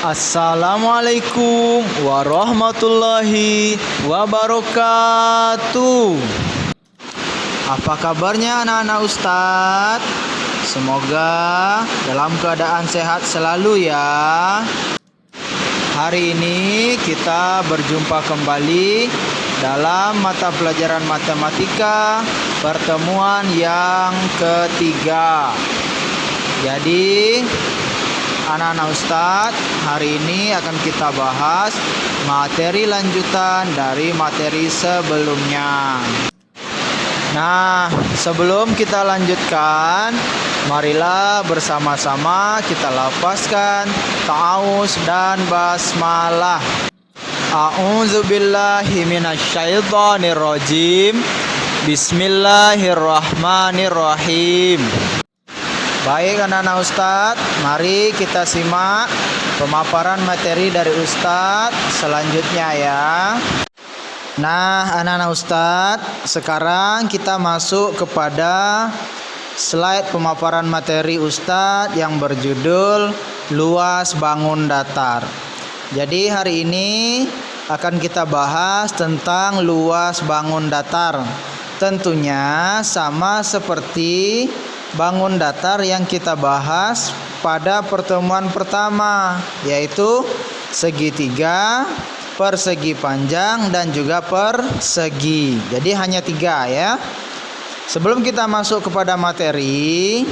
Assalamualaikum warahmatullahi wabarakatuh. Apa kabarnya anak-anak Ustadz? Semoga dalam keadaan sehat selalu ya. Hari ini kita berjumpa kembali dalam mata pelajaran matematika pertemuan yang ketiga. Jadi anak-anak Ustadz, hari ini akan kita bahas materi lanjutan dari materi sebelumnya. Nah, sebelum kita lanjutkan, marilah bersama-sama kita lafazkan ta'awuz dan basmalah. A'udzubillahi minasyaitonirrajim. Bismillahirrahmanirrahim. Baik anak-anak Ustadz, mari kita simak pemaparan materi dari Ustadz selanjutnya ya. Nah anak-anak Ustadz, sekarang kita masuk kepada slide pemaparan materi Ustadz yang berjudul luas bangun datar. Jadi hari ini akan kita bahas tentang luas bangun datar. Tentunya sama seperti bangun datar yang kita bahas pada pertemuan pertama, yaitu segitiga, persegi panjang, dan juga persegi. Jadi hanya 3 ya. Sebelum kita masuk kepada materi,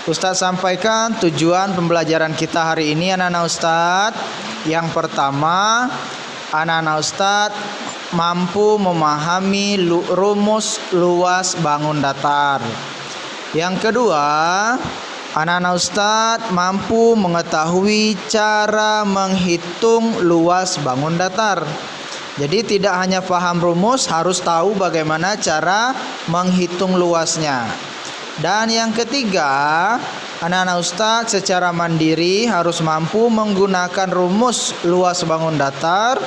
Ustadz sampaikan tujuan pembelajaran kita hari ini anak-anak Ustadz. Yang pertama, anak-anak Ustadz mampu memahami rumus luas bangun datar. Yang kedua, anak-anak Ustadz mampu mengetahui cara menghitung luas bangun datar. Jadi tidak hanya paham rumus, harus tahu bagaimana cara menghitung luasnya. Dan yang ketiga, anak-anak Ustadz secara mandiri harus mampu menggunakan rumus luas bangun datar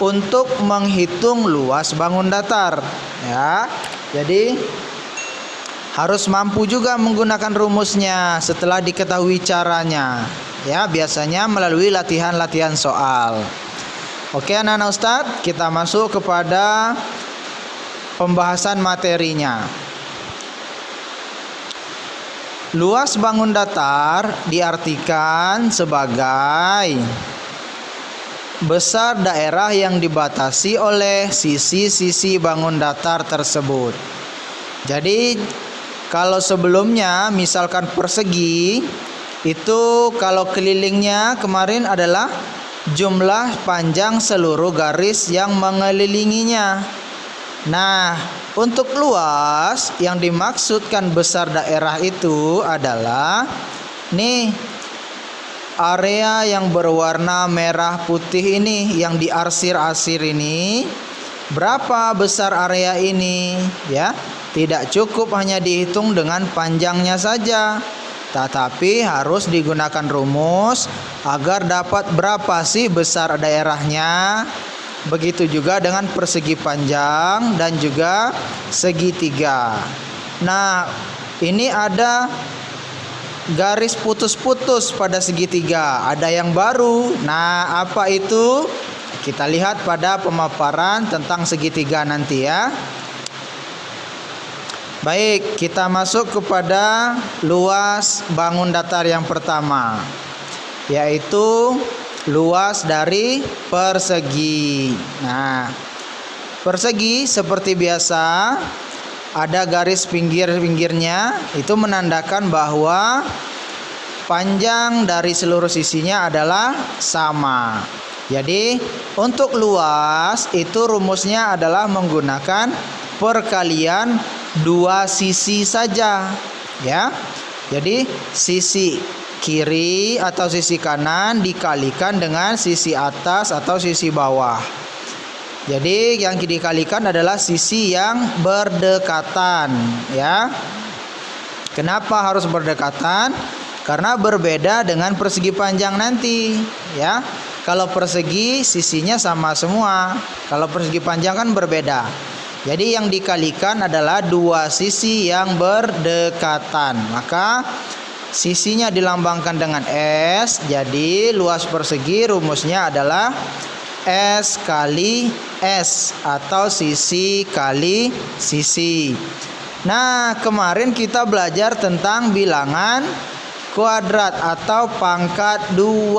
untuk menghitung luas bangun datar. Ya, jadi harus mampu juga menggunakan rumusnya setelah diketahui caranya. Ya, biasanya melalui latihan-latihan soal. Oke anak-anak Ustadz, kita masuk kepada pembahasan materinya. Luas bangun datar diartikan sebagai besar daerah yang dibatasi oleh sisi-sisi bangun datar tersebut. Jadi kalau sebelumnya misalkan persegi itu kalau kelilingnya kemarin adalah jumlah panjang seluruh garis yang mengelilinginya. Nah, untuk luas yang dimaksudkan besar daerah itu adalah nih area yang berwarna merah putih ini yang diarsir-arsir ini. Berapa besar area ini ya? Tidak cukup hanya dihitung dengan panjangnya saja, tetapi harus digunakan rumus agar dapat berapa sih besar daerahnya. Begitu juga dengan persegi panjang dan juga segitiga. Nah, ini ada garis putus-putus pada segitiga, ada yang baru. Nah, apa itu? Kita lihat pada pemaparan tentang segitiga nanti ya. Baik, kita masuk kepada luas bangun datar yang pertama, yaitu luas dari persegi. Nah, persegi seperti biasa ada garis pinggir-pinggirnya, itu menandakan bahwa panjang dari seluruh sisinya adalah sama. Jadi untuk luas itu rumusnya adalah menggunakan perkalian 2 sisi saja ya. Jadi sisi kiri atau sisi kanan dikalikan dengan sisi atas atau sisi bawah. Jadi yang dikalikan adalah sisi yang berdekatan ya. Kenapa harus berdekatan? Karena berbeda dengan persegi panjang nanti ya. Kalau persegi sisinya sama semua, kalau persegi panjang kan berbeda. Jadi yang dikalikan adalah 2 sisi yang berdekatan. Maka sisinya dilambangkan dengan S. Jadi luas persegi rumusnya adalah S kali S atau sisi kali sisi. Nah, kemarin kita belajar tentang bilangan kuadrat atau pangkat 2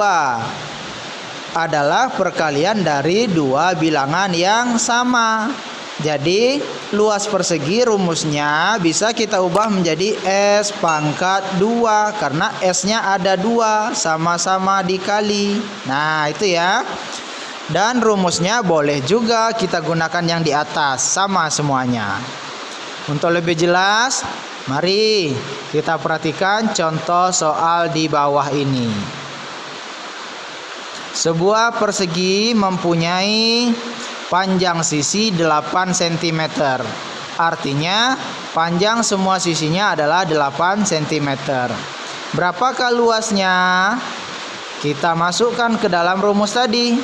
adalah perkalian dari dua bilangan yang sama. Jadi luas persegi rumusnya bisa kita ubah menjadi S pangkat 2 karena S-nya ada 2 sama-sama dikali. Nah, itu ya. Dan rumusnya boleh juga kita gunakan yang di atas, sama semuanya. Untuk lebih jelas, mari kita perhatikan contoh soal di bawah ini. Sebuah persegi mempunyai panjang sisi 8 cm. Artinya panjang semua sisinya adalah 8 cm. Berapakah luasnya? Kita masukkan ke dalam rumus tadi.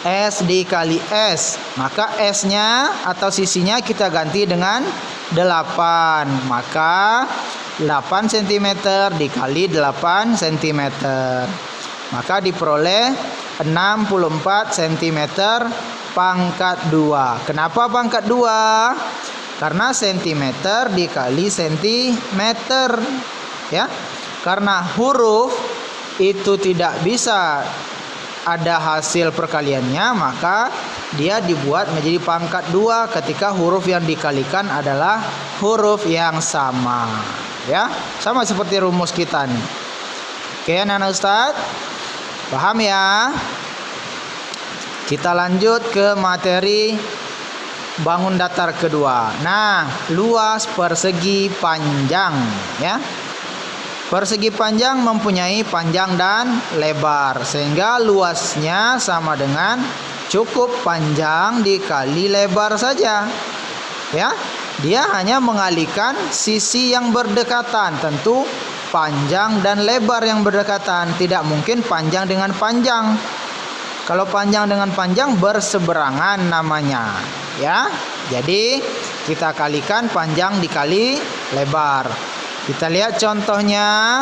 S dikali S. Maka S-nya atau sisinya kita ganti dengan 8. Maka 8 cm dikali 8 cm. Maka diperoleh 64 cm pangkat 2. Kenapa pangkat 2? Karena cm dikali cm. Ya. Karena huruf itu tidak bisa ada hasil perkaliannya, maka dia dibuat menjadi pangkat 2 ketika huruf yang dikalikan adalah huruf yang sama. Ya, sama seperti rumus kita nih. Oke, anak-anak Ustaz, paham ya? Kita lanjut ke materi bangun datar kedua. Nah, luas persegi panjang, ya. Persegi panjang mempunyai panjang dan lebar, sehingga luasnya sama dengan cukup panjang dikali lebar saja. Ya, dia hanya mengalihkan sisi yang berdekatan. Tentu panjang dan lebar yang berdekatan, tidak mungkin panjang dengan panjang. Kalau panjang dengan panjang berseberangan namanya. Ya, jadi kita kalikan panjang dikali lebar. Kita lihat contohnya.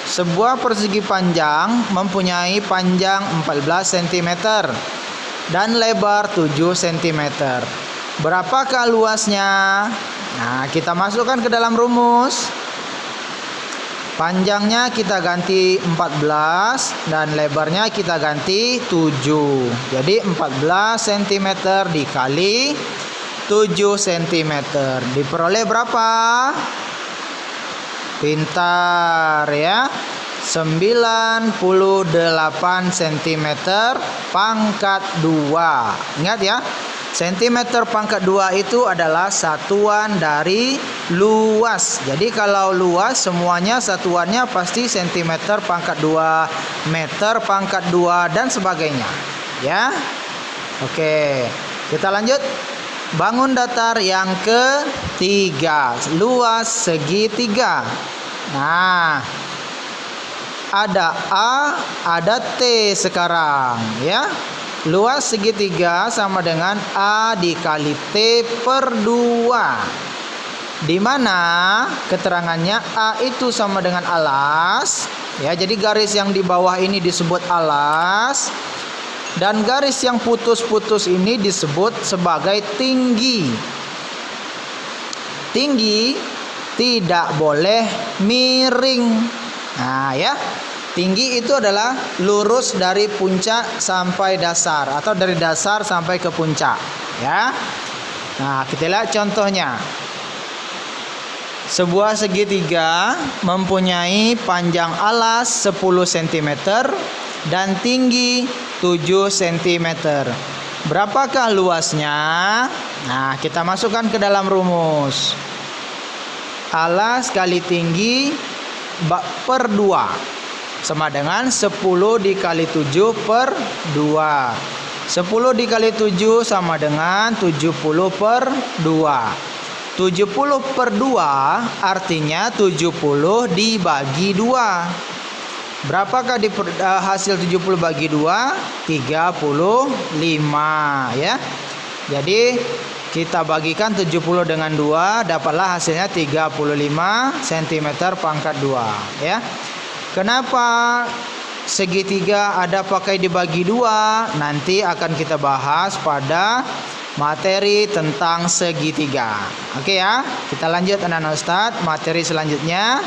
Sebuah persegi panjang mempunyai panjang 14 cm dan lebar 7 cm. Berapakah luasnya? Nah, kita masukkan ke dalam rumus. Panjangnya kita ganti 14 dan lebarnya kita ganti 7. Jadi 14 cm dikali 7 cm. Diperoleh berapa? Pintar ya. 98 cm pangkat 2. Ingat ya, cm pangkat 2 itu adalah satuan dari luas. Jadi kalau luas semuanya satuannya pasti cm pangkat 2, meter pangkat 2 dan sebagainya. Ya. Oke, kita lanjut. Bangun datar yang ketiga, luas segitiga. Nah, ada A, ada T sekarang ya. Luas segitiga sama dengan A dikali T per 2. Di mana keterangannya A itu sama dengan alas. Ya, jadi garis yang di bawah ini disebut alas. Dan garis yang putus-putus ini disebut sebagai tinggi. Tinggi tidak boleh miring. Nah ya, tinggi itu adalah lurus dari puncak sampai dasar atau dari dasar sampai ke puncak. Ya. Nah, kita lihat contohnya. Sebuah segitiga mempunyai panjang alas 10 cm dan tinggi 7 cm. Berapakah luasnya? Nah, kita masukkan ke dalam rumus. Alas kali tinggi per 2 sama dengan 10 dikali 7 per 2. 10 dikali 7 sama dengan 70 per 2. 70 per 2 artinya 70 dibagi 2. Berapakah hasil 70 bagi 2? 35 ya. Jadi kita bagikan 70 dengan 2, dapatlah hasilnya 35 cm pangkat 2 ya. Kenapa segitiga ada pakai dibagi 2? Nanti akan kita bahas pada materi tentang segitiga. Oke ya, kita lanjut anak-anak Ustadz, materi selanjutnya.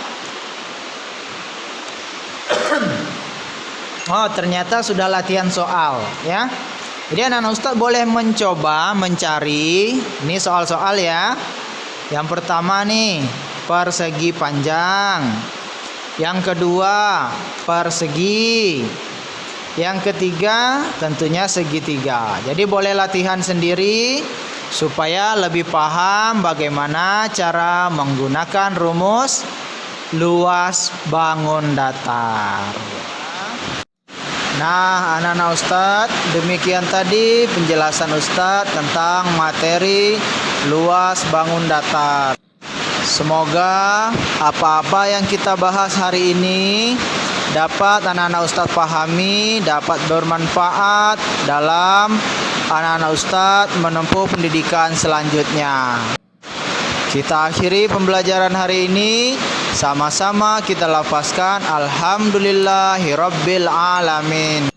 Oh, ternyata sudah latihan soal ya. Jadi anak-anak Ustadz boleh mencoba mencari, ini soal-soal ya. Yang pertama nih, persegi panjang. Yang kedua, persegi. Yang ketiga, tentunya segitiga. Jadi boleh latihan sendiri supaya lebih paham bagaimana cara menggunakan rumus luas bangun datar. Nah, anak-anak Ustadz, demikian tadi penjelasan Ustadz tentang materi luas bangun datar. Semoga apa-apa yang kita bahas hari ini dapat anak-anak Ustadz pahami, dapat bermanfaat dalam anak-anak Ustadz menempuh pendidikan selanjutnya. Kita akhiri pembelajaran hari ini. Sama-sama kita lafazkan Alhamdulillahirabbil alamin.